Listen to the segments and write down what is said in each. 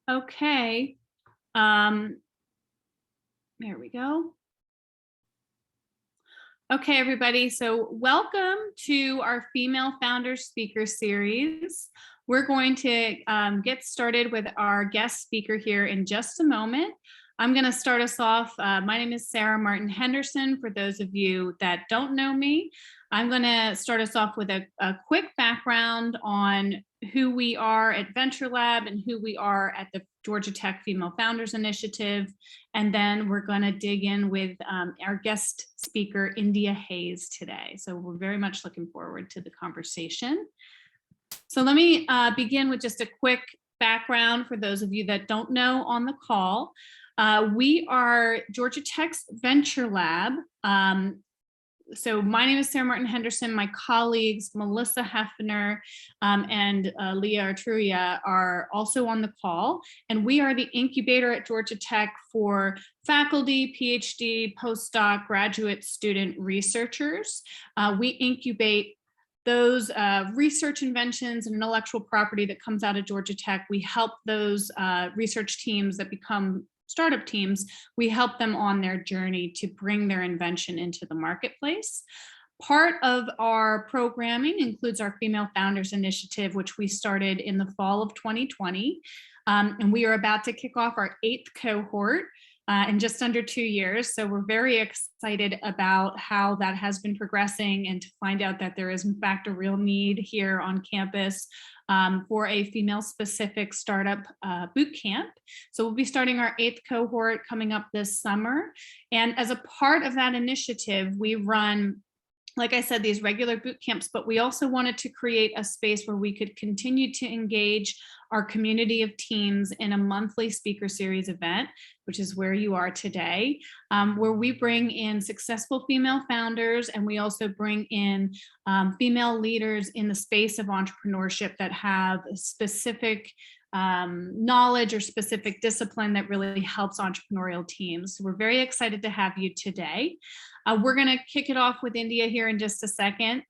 Okay. Um, there we go. Okay, everybody. So welcome to our Female Founders Speaker Series. We're going to get started with our guest speaker here in just a moment. I'm going to start us off. My name is Sarah Martin Henderson. For those of you that don't know me, I'm going to start us off with a quick background on who we are at Venture Lab and who we are at the Georgia Tech Female Founders Initiative. And then we're going to dig in with our guest speaker, India Hayes, today. So we're very much looking forward to the conversation. So let me begin with just a quick background for those of you that don't know on the call. We are Georgia Tech's Venture Lab. So my name is Sarah Martin Henderson. My colleagues, Melissa Heffner and Leah Artruya, are also on the call. And we are the incubator at Georgia Tech for faculty, PhD, postdoc, graduate student researchers. We incubate those research inventions and intellectual property that comes out of Georgia Tech. We help those research teams that become startup teams, we help them on their journey to bring their invention into the marketplace. Part of our programming includes our Female Founders Initiative, which we started in the fall of 2020. And we are about to kick off our 8th cohort in just under 2 years. So we're very excited about how that has been progressing and to find out that there is in fact a real need here on campus for a female-specific startup boot camp. So we'll be starting our 8th cohort coming up this summer. And as a part of that initiative, we run, like I said, these regular boot camps, but we also wanted to create a space where we could continue to engage our community of teams in a monthly speaker series event, which is where you are today, where we bring in successful female founders, and we also bring in female leaders in the space of entrepreneurship that have specific knowledge or specific discipline that really helps entrepreneurial teams. So we're very excited to have you today. We're going to kick it off with India here in just a second.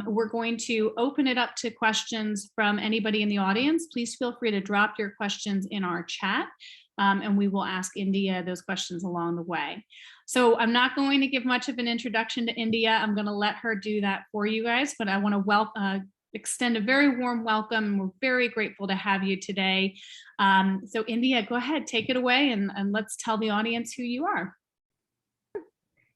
We're going to open it up to questions from anybody in the audience. Please feel free to drop your questions in our chat, and we will ask India those questions along the way. So I'm not going to give much of an introduction to India. I'm going to let her do that for you guys, but I want to extend a very warm welcome, and we're very grateful to have you today. So India, go ahead, take it away, and let's tell the audience who you are.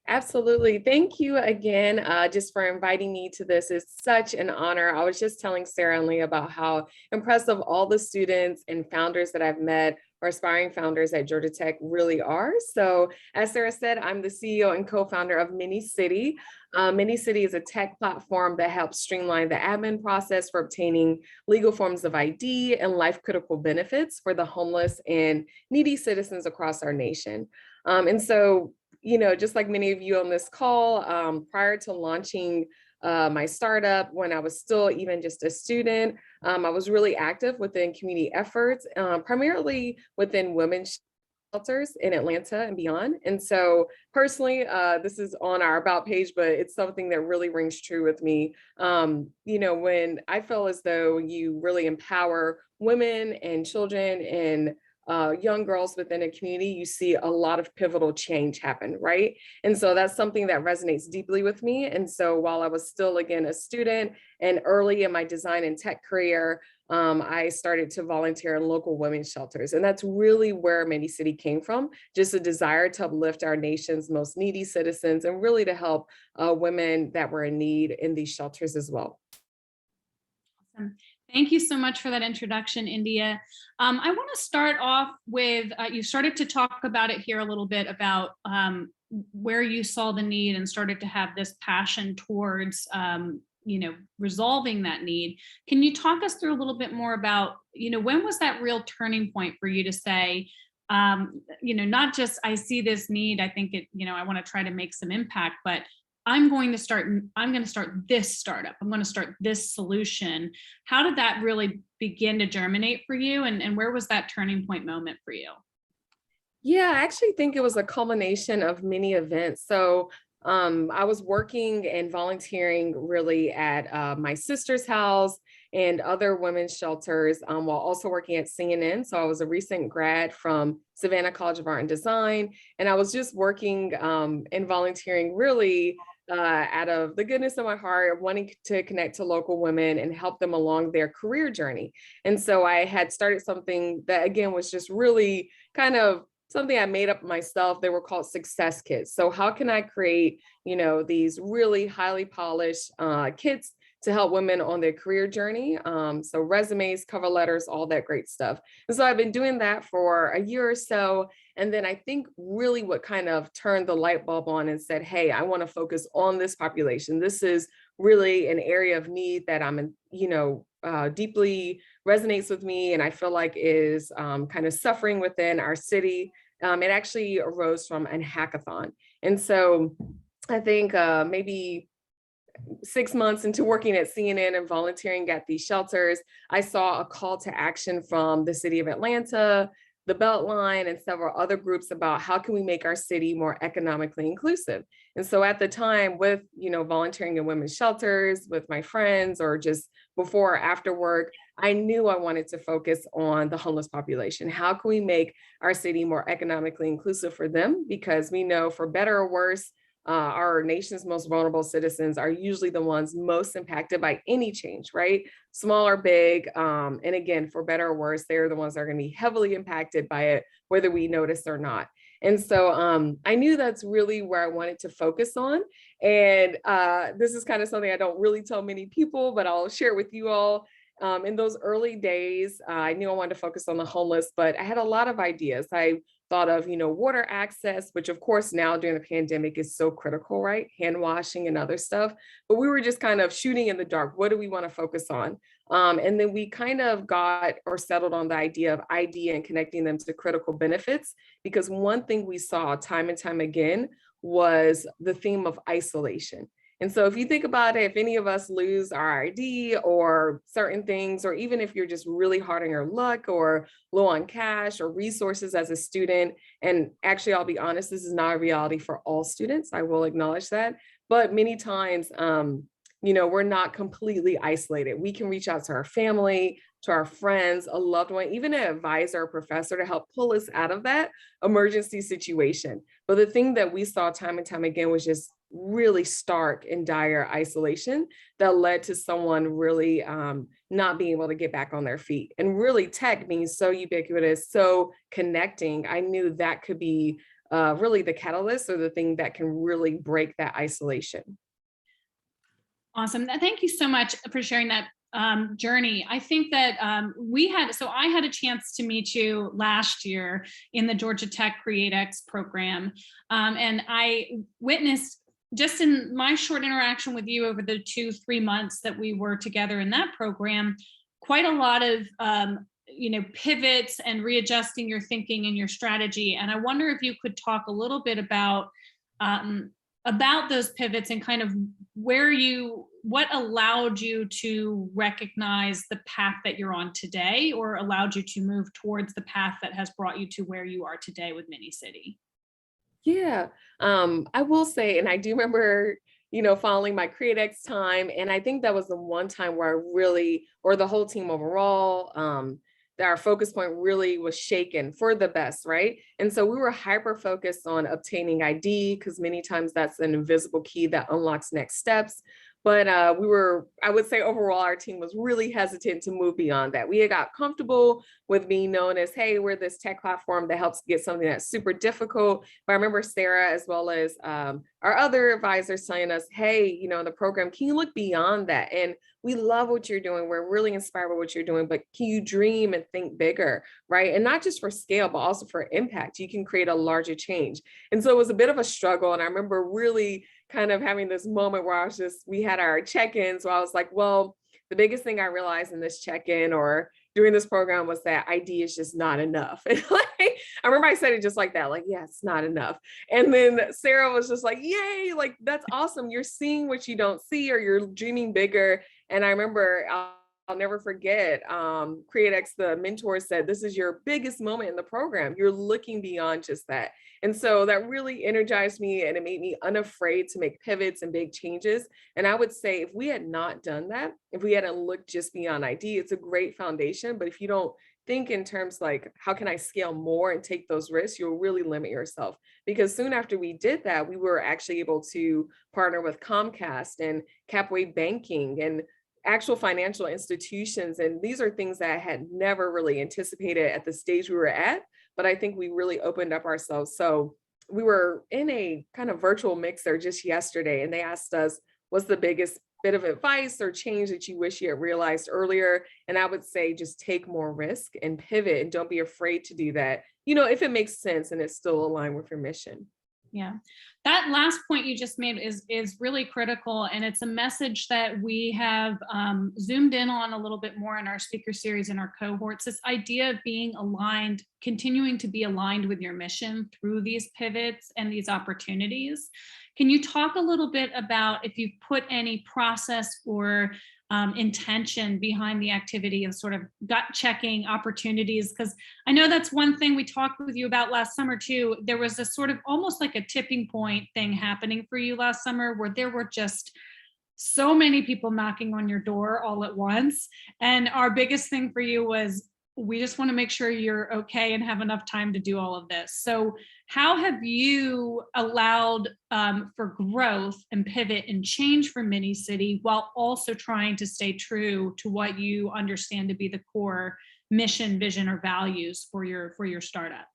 Absolutely. Thank you again just for inviting me to this. It's such an honor. I was just telling Sarah and Lee about how impressive all the students and founders that I've met or aspiring founders at Georgia Tech really are. So as Sarah said, I'm the CEO and co-founder of MiniCity. MiniCity is a tech platform that helps streamline the admin process for obtaining legal forms of ID and life-critical benefits for the homeless and needy citizens across our nation. And so, you know, just like many of you on this call, prior to launching my startup, when I was still even just a student, I was really active within community efforts, primarily within women's shelters in Atlanta and beyond. And so personally, this is on our About page, but it's something that really rings true with me. You know, when I feel as though you really empower women and children and young girls within a community, you see a lot of pivotal change happen, right? And so that's something that resonates deeply with me. And so while I was still, again, a student and early in my design and tech career, I started to volunteer in local women's shelters. And that's really where MiniCity came from, just a desire to uplift our nation's most needy citizens and really to help women that were in need in these shelters as well. Awesome. Thank you so much for that introduction, India. I want to start off with, you started to talk about it here a little bit about where you saw the need and started to have this passion towards, you know, resolving that need. Can you talk us through a little bit more about, you know, when was that real turning point for you to say, you know, not just I see this need, I think it, you know, I want to try to make some impact, but I'm going to start this startup. I'm going to start this solution. How did that really begin to germinate for you? And where was that turning point moment for you? Yeah, I actually think it was a culmination of many events. So I was working and volunteering really at my sister's house and other women's shelters while also working at CNN. So I was a recent grad from Savannah College of Art and Design, and I was just working and volunteering really out of the goodness of my heart, wanting to connect to local women and help them along their career journey. And so I had started something that, again, was just really kind of something I made up myself. They were called success kits. So how can I create, these really highly polished kits to help women on their career journey? So resumes, cover letters, all that great stuff. And so I've been doing that for a year or so. And then I think really what kind of turned the light bulb on and said, hey, I want to focus on this population. This is really an area of need that deeply resonates with me, and I feel like is kind of suffering within our city. It actually arose from a hackathon. And so I think maybe 6 months into working at CNN and volunteering at these shelters, I saw a call to action from the city of Atlanta, the Beltline, and several other groups about how can we make our city more economically inclusive. And so at the time, with volunteering in women's shelters with my friends, or just before or after work, I knew I wanted to focus on the homeless population. How can we make our city more economically inclusive for them? Because we know, for better or worse, our nation's most vulnerable citizens are usually the ones most impacted by any change, right? Small or big. And again, for better or worse, they're the ones that are going to be heavily impacted by it, whether we notice or not. And so I knew that's really where I wanted to focus on. And this is kind of something I don't really tell many people, but I'll share with you all. In those early days, I knew I wanted to focus on the homeless, but I had a lot of ideas. I thought of, water access, which of course now during the pandemic is so critical, right? Hand washing and other stuff. But we were just kind of shooting in the dark. What do we want to focus on? And then we kind of got or settled on the idea of ID and connecting them to critical benefits, because one thing we saw time and time again was the theme of isolation. And so if you think about it, if any of us lose our ID or certain things, or even if you're just really hard on your luck or low on cash or resources as a student, and actually, I'll be honest, this is not a reality for all students, I will acknowledge that, but many times, we're not completely isolated. We can reach out to our family, to our friends, a loved one, even an advisor or professor to help pull us out of that emergency situation. But the thing that we saw time and time again was just really stark and dire isolation that led to someone really not being able to get back on their feet. And really, tech being so ubiquitous, so connecting, I knew that could be really the catalyst, or the thing that can really break that isolation. Awesome. Thank you so much for sharing that journey. I think that I had a chance to meet you last year in the Georgia Tech CreateX program. And I witnessed, just in my short interaction with you over the 2-3 months that we were together in that program, quite a lot of pivots and readjusting your thinking and your strategy. And I wonder if you could talk a little bit about those pivots and kind of what allowed you to recognize the path that you're on today, or allowed you to move towards the path that has brought you to where you are today with Minicity. Yeah, I will say, and I do remember, following my CreateX time, and I think that was the one time where I really, or the whole team overall, that our focus point really was shaken for the best, right? And so we were hyper focused on obtaining ID, because many times that's an invisible key that unlocks next steps. But I would say overall, our team was really hesitant to move beyond that. We had got comfortable with being known as, hey, we're this tech platform that helps get something that's super difficult. But I remember Sarah, as well as our other advisors, telling us, hey, in the program, can you look beyond that? And we love what you're doing. We're really inspired by what you're doing, but can you dream and think bigger, right? And not just for scale, but also for impact. You can create a larger change. And so it was a bit of a struggle. And I remember really kind of having this moment where we had our check-ins, where I was like, well, the biggest thing I realized in this check-in or during this program was that ID is just not enough. And I remember I said it just like that, like, yeah, it's not enough. And then Sarah was just like, yay, like, that's awesome. You're seeing what you don't see, or you're dreaming bigger. And I remember I'll never forget, CreateX, the mentor said, this is your biggest moment in the program. You're looking beyond just that. And so that really energized me and it made me unafraid to make pivots and big changes. And I would say if we had not done that, if we hadn't looked just beyond ID, it's a great foundation. But if you don't think in terms like, how can I scale more and take those risks, you'll really limit yourself. Because soon after we did that, we were actually able to partner with Comcast and Capway Banking and actual financial institutions. And these are things that I had never really anticipated at the stage we were at, but I think we really opened up ourselves. So we were in a kind of virtual mixer just yesterday, and they asked us, what's the biggest bit of advice or change that you wish you had realized earlier? And I would say just take more risk and pivot and don't be afraid to do that, if it makes sense and it's still aligned with your mission. Yeah, that last point you just made is really critical, and it's a message that we have zoomed in on a little bit more in our speaker series and our cohorts. This idea of being aligned, continuing to be aligned with your mission through these pivots and these opportunities. Can you talk a little bit about if you've put any process or intention behind the activity of sort of gut checking opportunities? Because I know that's one thing we talked with you about last summer too. There was a sort of almost like a tipping point thing happening for you last summer where there were just so many people knocking on your door all at once. And our biggest thing for you was, we just want to make sure you're okay and have enough time to do all of this. So how have you allowed for growth and pivot and change for Mini City while also trying to stay true to what you understand to be the core mission, vision, or values for your startup?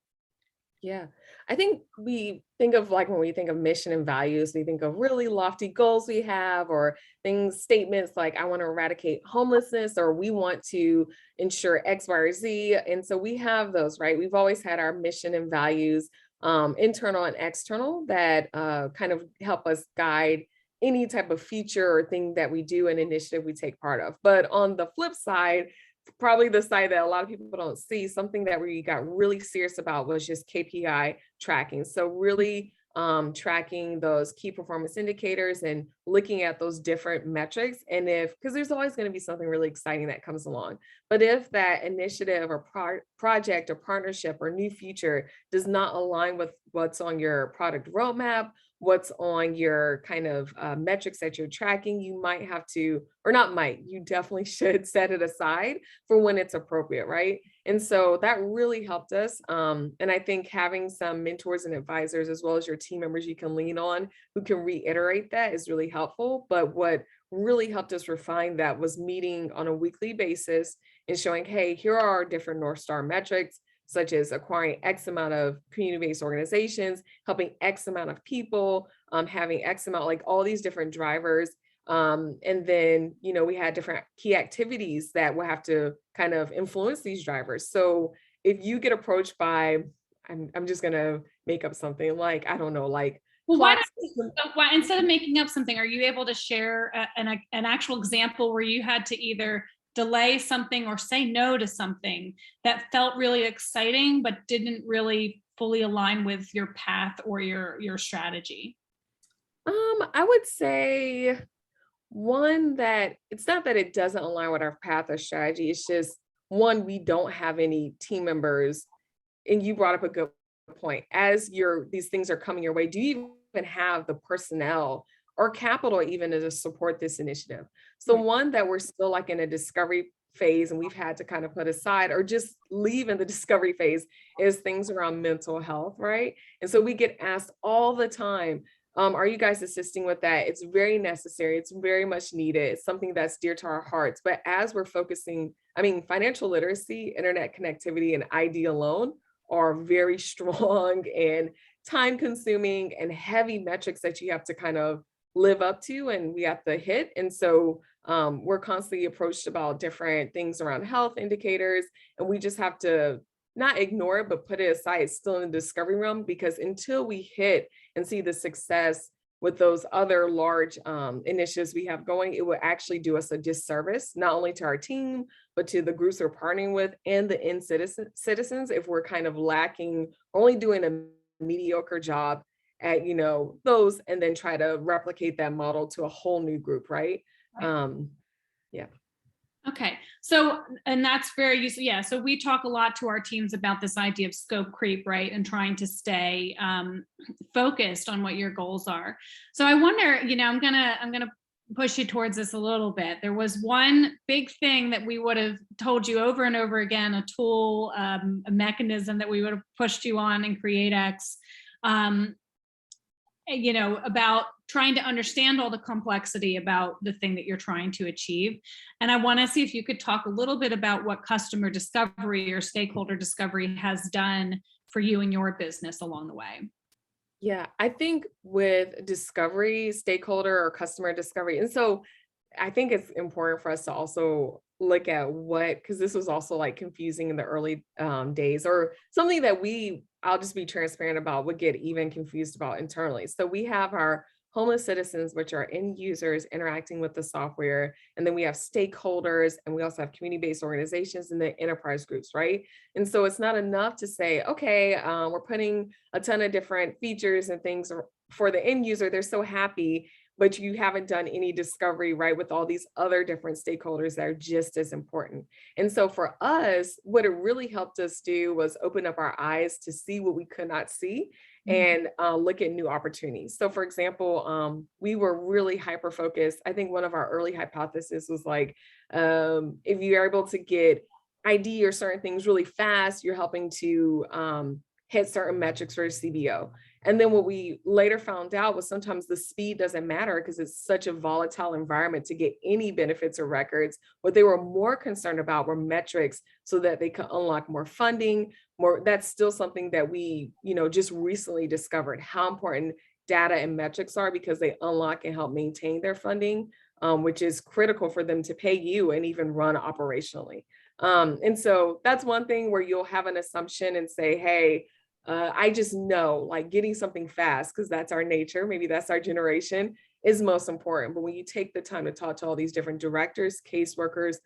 Yeah, I think we think of like when we think of mission and values, we think of really lofty goals we have, or statements like, I want to eradicate homelessness, or we want to ensure X, Y, or Z. And so we have those, right? We've always had our mission and values, internal and external, that kind of help us guide any type of feature or thing that we do, an initiative we take part of. But on the flip side, probably the side that a lot of people don't see, something that we got really serious about was just KPI tracking. So really tracking those key performance indicators and looking at those different metrics. And because there's always going to be something really exciting that comes along. But if that initiative or project or partnership or new feature does not align with what's on your product roadmap, what's on your kind of metrics that you're tracking, you might have to, or not might, you definitely should set it aside for when it's appropriate, right? And so that really helped us. And I think having some mentors and advisors, as well as your team members you can lean on, who can reiterate that, is really helpful. But what really helped us refine that was meeting on a weekly basis and showing, hey, here are our different North Star metrics, such as acquiring X amount of community-based organizations, helping X amount of people, having X amount, like all these different drivers. And then, we had different key activities that will have to kind of influence these drivers. So if you get approached by, I'm just gonna make up something like, I don't know, like, well, why instead of making up something, are you able to share an actual example where you had to either delay something or say no to something that felt really exciting but didn't really fully align with your path or your strategy? I would say one, that it's not that it doesn't align with our path or strategy. It's just, one, we don't have any team members. And you brought up a good point. As these things are coming your way, do you even have the personnel or capital even to support this initiative? So one, that we're still like in a discovery phase and we've had to kind of put aside or just leave in the discovery phase, is things around mental health, right? And so we get asked all the time, are you guys assisting with that? It's very necessary. It's very much needed. It's something that's dear to our hearts. But as we're focusing, financial literacy, internet connectivity, and ID alone are very strong and time consuming and heavy metrics that you have to kind of live up to and we have to hit. And so we're constantly approached about different things around health indicators, and we just have to not ignore it, but put it aside. It's still in the discovery realm, because until we hit and see the success with those other large initiatives we have going, it will actually do us a disservice, not only to our team, but to the groups we're partnering with and the end citizens, if we're kind of lacking, only doing a mediocre job at, those, and then try to replicate that model to a whole new group, right? Yeah. Okay. So, and that's very useful. Yeah. So we talk a lot to our teams about this idea of scope creep, right? And trying to stay focused on what your goals are. So I wonder, I'm gonna push you towards this a little bit. There was one big thing that we would have told you over and over again, a tool, a mechanism that we would have pushed you on in CreateX. Um, about trying to understand all the complexity about the thing that you're trying to achieve. And I want to see if you could talk a little bit about what customer discovery or stakeholder discovery has done for you and your business along the way. Yeah, I think with discovery, stakeholder or customer discovery, and so I think it's important for us to also look at what, because this was also like confusing in the early days, or something that I'll just be transparent about, would get even confused about internally. So we have our homeless citizens, which are end users interacting with the software. And then we have stakeholders, and we also have community-based organizations and the enterprise groups, right? And so it's not enough to say, okay, we're putting a ton of different features and things for the end user. They're so happy, but you haven't done any discovery, right, with all these other different stakeholders that are just as important. And so for us, what it really helped us do was open up our eyes to see what we could not see, and look at new opportunities. So for example, we were really hyper focused. I think one of our early hypotheses was like, if you are able to get ID or certain things really fast, you're helping to hit certain metrics for a CBO. And then what we later found out was sometimes the speed doesn't matter because it's such a volatile environment to get any benefits or records. What they were more concerned about were metrics so that they could unlock more funding, more. That's still something that we, just recently discovered, how important data and metrics are, because they unlock and help maintain their funding, which is critical for them to pay you and even run operationally. And so that's one thing where you'll have an assumption and say, hey, I just know like getting something fast, because that's our nature, maybe that's our generation, is most important. But when you take the time to talk to all these different directors, caseworkers,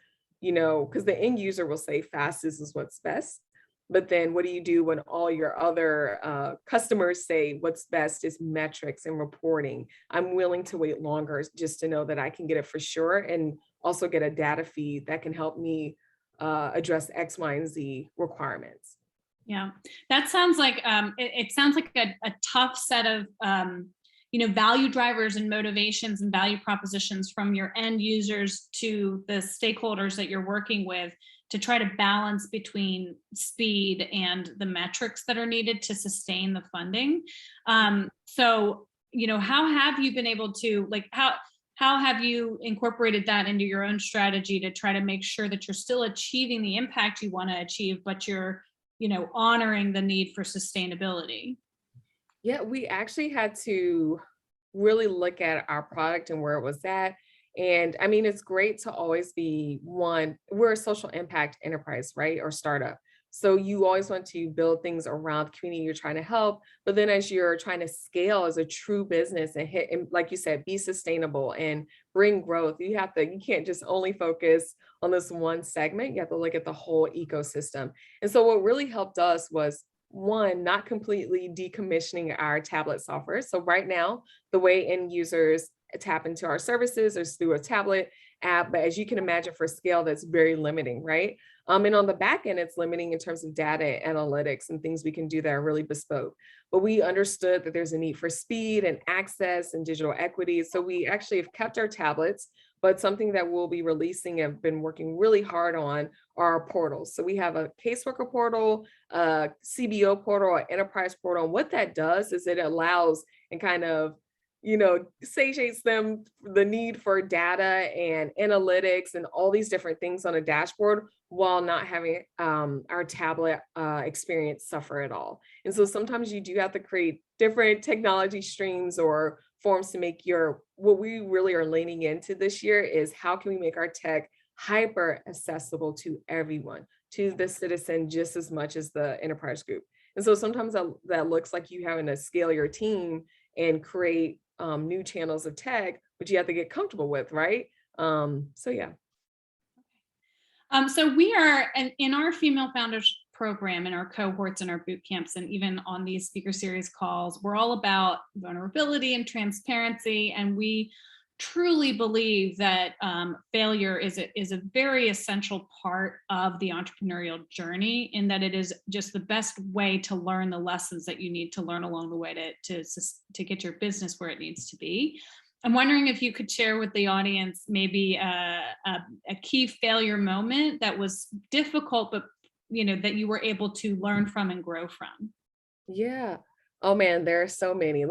because the end user will say fastest is what's best. But then what do you do when all your other customers say what's best is metrics and reporting? I'm willing to wait longer just to know that I can get it for sure, and also get a data feed that can help me address X, Y, and Z requirements. Yeah, that sounds like it sounds like a tough set of value drivers and motivations and value propositions from your end users to the stakeholders that you're working with, to try to balance between speed and the metrics that are needed to sustain the funding. So, how have you been able to, like, how have you incorporated that into your own strategy to try to make sure that you're still achieving the impact you want to achieve, but you're honoring the need for sustainability? Yeah, we actually had to really look at our product and where it was at. And I mean, it's great to always be one, we're a social impact enterprise, right? Or startup. So you always want to build things around the community you're trying to help. But then as you're trying to scale as a true business and hit, and like you said, be sustainable and bring growth, you can't just only focus on this one segment. You have to look at the whole ecosystem. And so what really helped us was, one, not completely decommissioning our tablet software. So right now, the way end users tap into our services is through a tablet app, but as you can imagine, for scale, that's very limiting, right? And on the back end, it's limiting in terms of data analytics and things we can do that are really bespoke. But we understood that there's a need for speed and access and digital equity. So we actually have kept our tablets, but something that we'll be releasing and have been working really hard on are our portals. So we have a caseworker portal, a CBO portal, an enterprise portal. And what that does is it allows and kind of satiates them the need for data and analytics and all these different things on a dashboard, while not having our tablet experience suffer at all. And so sometimes you do have to create different technology streams or forms to make what we really are leaning into this year is, how can we make our tech hyper accessible to everyone, to the citizen, just as much as the enterprise group. And so sometimes that looks like you having to scale your team and create new channels of tech, which you have to get comfortable with, right? So yeah. So we are in our female founders program, in our cohorts and our boot camps, and even on these speaker series calls, we're all about vulnerability and transparency. And we truly believe that failure is a very essential part of the entrepreneurial journey, in that it is just the best way to learn the lessons that you need to learn along the way to get your business where it needs to be. I'm wondering if you could share with the audience maybe a key failure moment that was difficult, but that you were able to learn from and grow from. Yeah. Oh man, there are so many.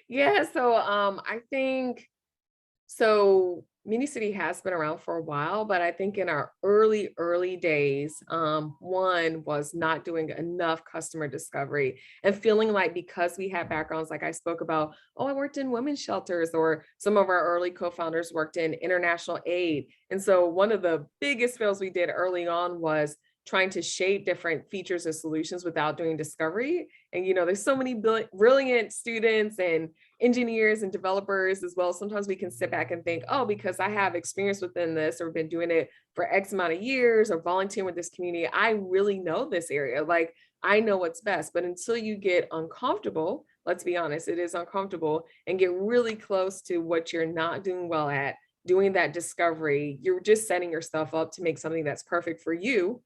Yeah, so I think so Muni City has been around for a while, but I think in our early days, one was not doing enough customer discovery and feeling like because we had backgrounds like I spoke about, oh, I worked in women's shelters, or some of our early co-founders worked in international aid. And so one of the biggest fails we did early on was trying to shape different features and solutions without doing discovery. And there's so many brilliant students and engineers and developers as well. Sometimes we can sit back and think, oh, because I have experience within this or been doing it for X amount of years or volunteering with this community, I really know this area. Like I know what's best. But until you get uncomfortable, let's be honest, it is uncomfortable, and get really close to what you're not doing well at, doing that discovery, you're just setting yourself up to make something that's perfect for you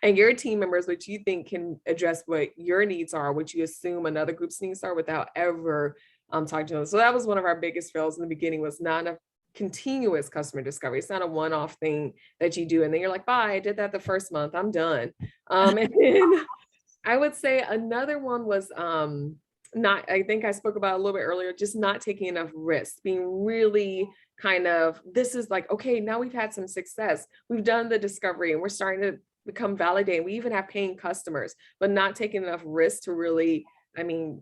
and your team members, which you think can address what your needs are, what you assume another group's needs are, without ever talking to them. So that was one of our biggest fails in the beginning, was not a continuous customer discovery. It's not a one-off thing that you do and then you're like, bye, I did that the first month, I'm done. And then I would say another one was not, I think I spoke about a little bit earlier, just not taking enough risks, being really kind of, this is like, okay, now we've had some success. We've done the discovery and we're starting to become validated. We even have paying customers, but not taking enough risk to really, I mean,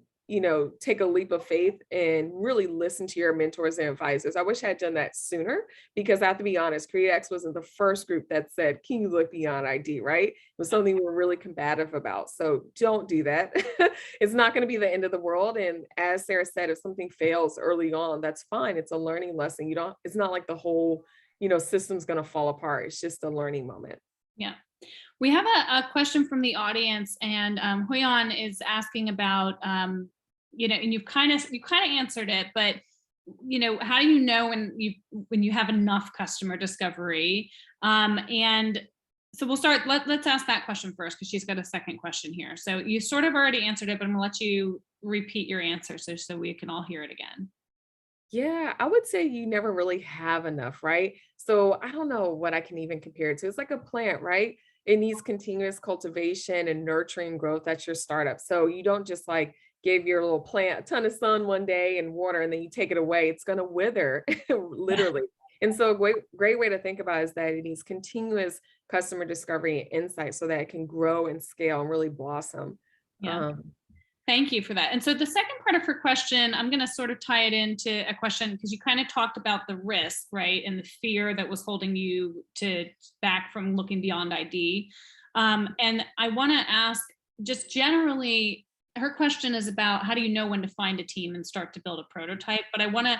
take a leap of faith and really listen to your mentors and advisors. I wish I had done that sooner, because I have to be honest, CreateX wasn't the first group that said, can you look beyond ID, right? It was something we were really combative about. So don't do that. It's not going to be the end of the world. And as Sarah said, if something fails early on, that's fine. It's a learning lesson. It's not like the whole, system's going to fall apart. It's just a learning moment. Yeah. We have a question from the audience, and Huyan is asking about, and you kind of answered it, but how do you know when you have enough customer discovery? And so we'll start. Let's ask that question first, because she's got a second question here. So you sort of already answered it, but I'm gonna let you repeat your answer so we can all hear it again. Yeah, I would say you never really have enough, right? So I don't know what I can even compare it to. It's like a plant, right? It needs continuous cultivation and nurturing growth. That's your startup. So you don't just like give your little plant a ton of sun one day and water, and then you take it away. It's going to wither, literally. And so a great way to think about it is that it needs continuous customer discovery and insight so that it can grow and scale and really blossom. Yeah. Thank you for that. And so the second part of her question, I'm going to sort of tie it into a question, because you kind of talked about the risk, right? And the fear that was holding you back from looking beyond ID. And I want to ask, just generally, her question is about how do you know when to find a team and start to build a prototype? But I want to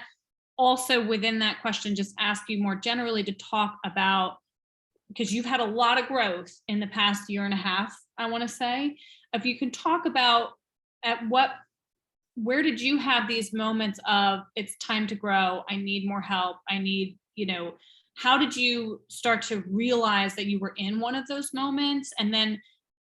also, within that question, just ask you more generally to talk about, because you've had a lot of growth in the past year and a half, I want to say, if you can talk about where did you have these moments of, it's time to grow, I need more help, I need, how did you start to realize that you were in one of those moments? And then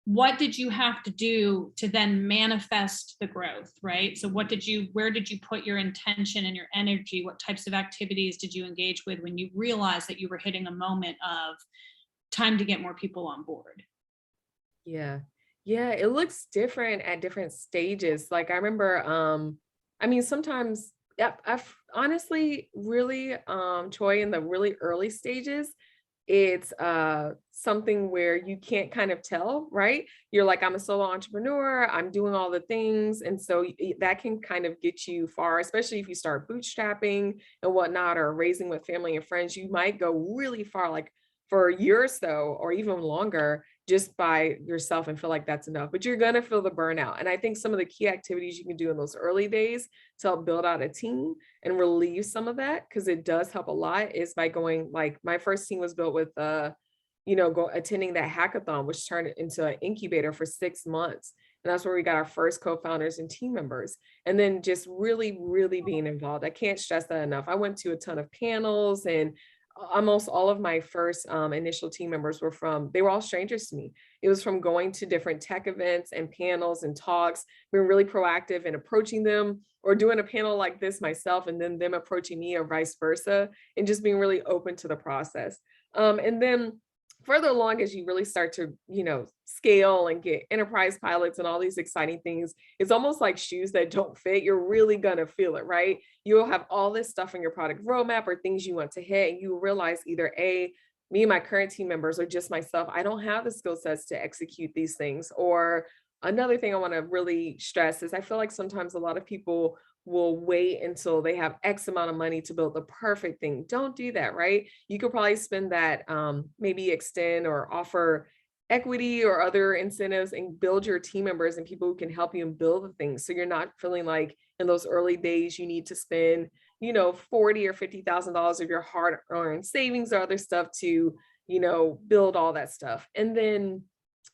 what did you have to do to then manifest the growth, right? So where did you put your intention and your energy? What types of activities did you engage with when you realized that you were hitting a moment of time to get more people on board? Yeah. Yeah, it looks different at different stages. Like I remember, sometimes, yeah, I've honestly really, Troy, in the really early stages, it's something where you can't kind of tell, right? You're like, I'm a solo entrepreneur, I'm doing all the things. And so that can kind of get you far, especially if you start bootstrapping and whatnot, or raising with family and friends. You might go really far, like for a year or so, or even longer, just by yourself, and feel like that's enough. But you're going to feel the burnout. And I think some of the key activities you can do in those early days to help build out a team and relieve some of that, because it does help a lot, is by going, like my first team was built with attending that hackathon, which turned into an incubator for 6 months. And that's where we got our first co-founders and team members. And then just really, really being involved. I can't stress that enough. I went to a ton of panels, and almost all of my first initial team members they were all strangers to me. It was from going to different tech events and panels and talks, being really proactive and approaching them, or doing a panel like this myself and then them approaching me or vice versa, and just being really open to the process. And then further along, as you really start to, scale and get enterprise pilots and all these exciting things, it's almost like shoes that don't fit. You're really gonna feel it, right? You'll have all this stuff in your product roadmap or things you want to hit, and you realize either A, me and my current team members or just myself, I don't have the skill sets to execute these things. Or another thing I want to really stress is I feel like sometimes a lot of people will wait until they have X amount of money to build the perfect thing. Don't do that, right? You could probably spend that, maybe extend or offer equity or other incentives and build your team members and people who can help you and build the things. So you're not feeling like in those early days you need to spend, 40 or $50,000 of your hard-earned savings or other stuff to, build all that stuff. And then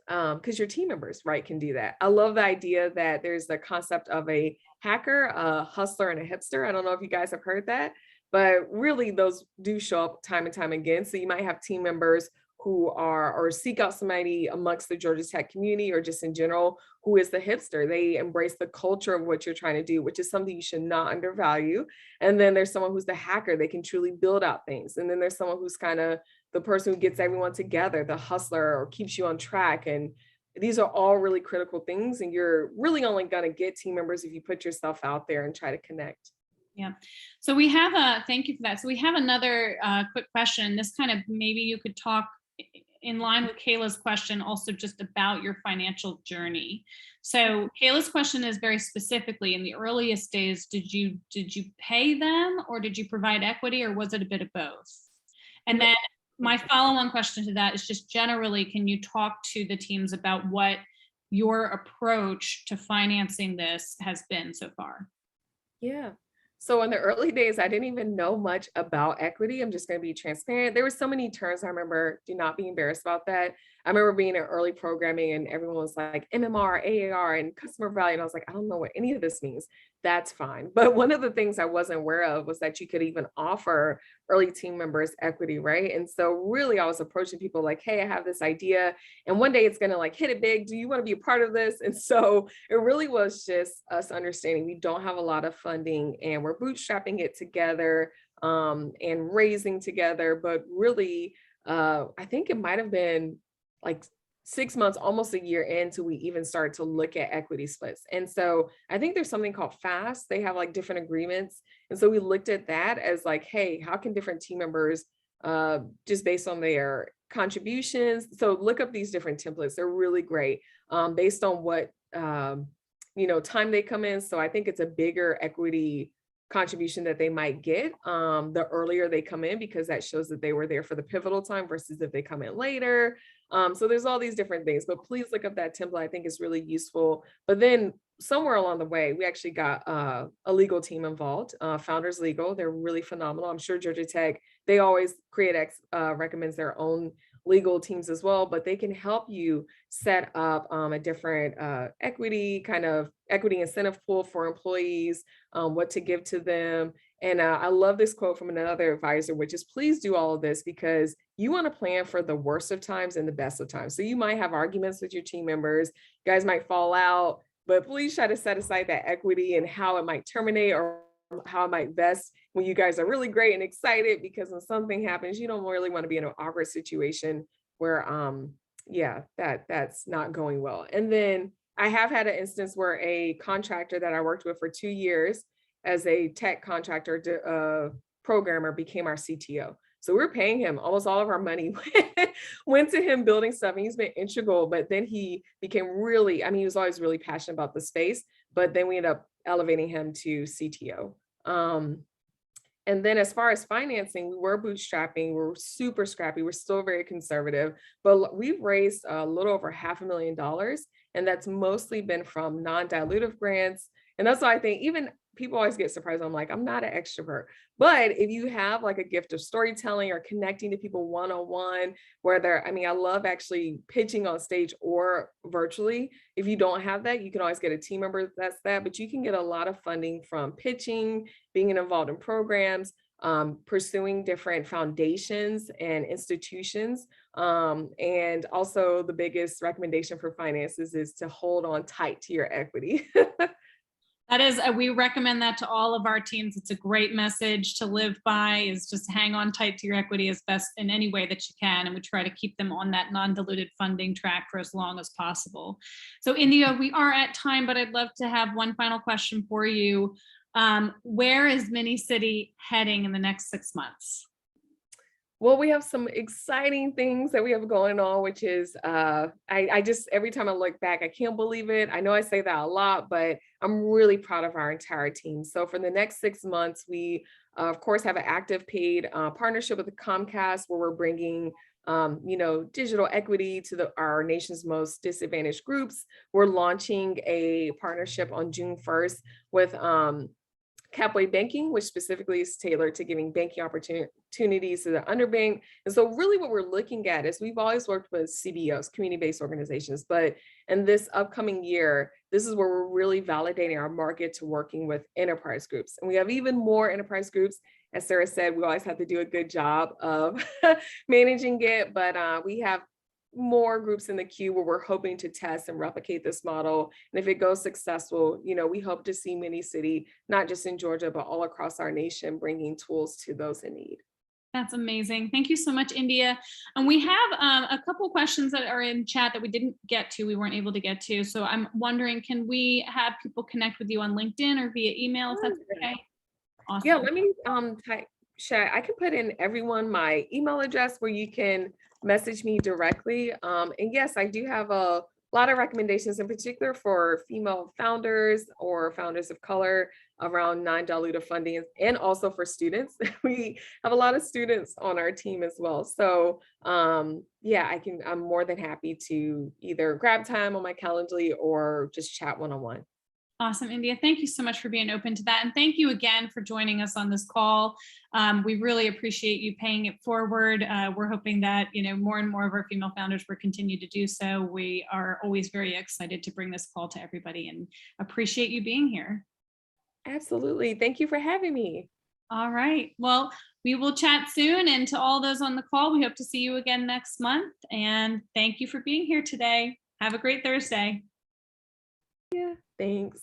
because your team members, right, can do that. I love the idea that there's the concept of a hacker, a hustler, and a hipster. I don't know if you guys have heard that, but really those do show up time and time again. So you might have team members who are, or seek out somebody amongst the Georgia Tech community or just in general, who is the hipster. They embrace the culture of what you're trying to do, which is something you should not undervalue. And then there's someone who's the hacker. They can truly build out things. And then there's someone who's kind of the person who gets everyone together, the hustler, or keeps you on track. And these are all really critical things. And you're really only going to get team members if you put yourself out there and try to connect. Yeah. So we have thank you for that. So we have another quick question. This kind of, maybe you could talk in line with Kayla's question, also just about your financial journey. So Kayla's question is very specifically, in the earliest days, did you pay them, or did you provide equity, or was it a bit of both? And then my follow-on question to that is just generally, can you talk to the teams about what your approach to financing this has been so far? Yeah. So in the early days, I didn't even know much about equity. I'm just going to be transparent. There were so many terms. I remember, do not be embarrassed about that. I remember being in early programming and everyone was like MMR, AAR, and customer value. And I was like, I don't know what any of this means. That's fine. But one of the things I wasn't aware of was that you could even offer early team members equity, right? And so really I was approaching people like, hey, I have this idea and one day it's going to like hit it big. Do you want to be a part of this? And so it really was just us understanding we don't have a lot of funding and we're bootstrapping it together and raising together. But really, I think it might have been like 6 months, almost a year into we even started to look at equity splits. And so I think there's something called FAST. They have like different agreements. And so we looked at that as like, hey, how can different team members just based on their contributions. So look up these different templates. They're really great based on what, time they come in. So I think it's a bigger equity contribution that they might get the earlier they come in, because that shows that they were there for the pivotal time versus if they come in later. So there's all these different things, but please look up that template. I think it's really useful. But then somewhere along the way, we actually got a legal team involved, Founders Legal. They're really phenomenal. I'm sure Georgia Tech, they always recommends their own legal teams as well, but they can help you set up a different equity incentive pool for employees, what to give to them. And I love this quote from another advisor, which is please do all of this because you want to plan for the worst of times and the best of times. So you might have arguments with your team members, you guys might fall out, but please try to set aside that equity and how it might terminate or how it might vest when you guys are really great and excited, because when something happens, you don't really want to be in an awkward situation where that's not going well. And then I have had an instance where a contractor that I worked with for 2 years as a tech contractor programmer became our CTO. So we're paying him, almost all of our money went to him building stuff, and he's been integral. But then he became he was always really passionate about the space, but then we ended up elevating him to CTO. And then as far as financing, we were bootstrapping, we're super scrappy, we're still very conservative, but we've raised a little over $500,000. And that's mostly been from non-dilutive grants. And that's why I think even people always get surprised. I'm like, I'm not an extrovert. But if you have like a gift of storytelling or connecting to people one-on-one, whether, I mean, I love actually pitching on stage or virtually. If you don't have that, you can always get a team member that's that, but you can get a lot of funding from pitching, being involved in programs, pursuing different foundations and institutions. And also the biggest recommendation for finances is to hold on tight to your equity. That is, we recommend that to all of our teams. It's a great message to live by, is just hang on tight to your equity as best in any way that you can. And we try to keep them on that non-diluted funding track for as long as possible. So India, we are at time, but I'd love to have one final question for you. Where is Mini City heading in the next 6 months? Well, we have some exciting things that we have going on, which is I just, every time I look back, I can't believe it. I know I say that a lot, but I'm really proud of our entire team. So for the next 6 months, we of course have an active paid partnership with the Comcast, where we're bringing digital equity to our nation's most disadvantaged groups. We're launching a partnership on June 1st with Capway Banking, which specifically is tailored to giving banking opportunities to the underbanked. And so really what we're looking at is, we've always worked with CBOs, community-based organizations, but in this upcoming year, this is where we're really validating our market to working with enterprise groups. And we have even more enterprise groups. As Sarah said, we always have to do a good job of managing it, but we have more groups in the queue where we're hoping to test and replicate this model. And if it goes successful, we hope to see Mini City, not just in Georgia, but all across our nation, bringing tools to those in need. That's amazing. Thank you so much, India. And we have a couple questions that are in chat that we didn't get to, we weren't able to get to. So I'm wondering, can we have people connect with you on LinkedIn or via email, if that's okay? Awesome. Yeah, let me type, I can put in everyone my email address where you can message me directly. And yes, I do have a lot of recommendations, in particular for female founders or founders of color, around non-dilutive funding, and also for students. We have a lot of students on our team as well. So yeah, I'm more than happy to either grab time on my Calendly or just chat one-on-one. Awesome, India. Thank you so much for being open to that. And thank you again for joining us on this call. We really appreciate you paying it forward. We're hoping that, more and more of our female founders will continue to do so. We are always very excited to bring this call to everybody, and appreciate you being here. Absolutely. Thank you for having me. All right. Well, we will chat soon. And to all those on the call, we hope to see you again next month. And thank you for being here today. Have a great Thursday. Yeah, thanks.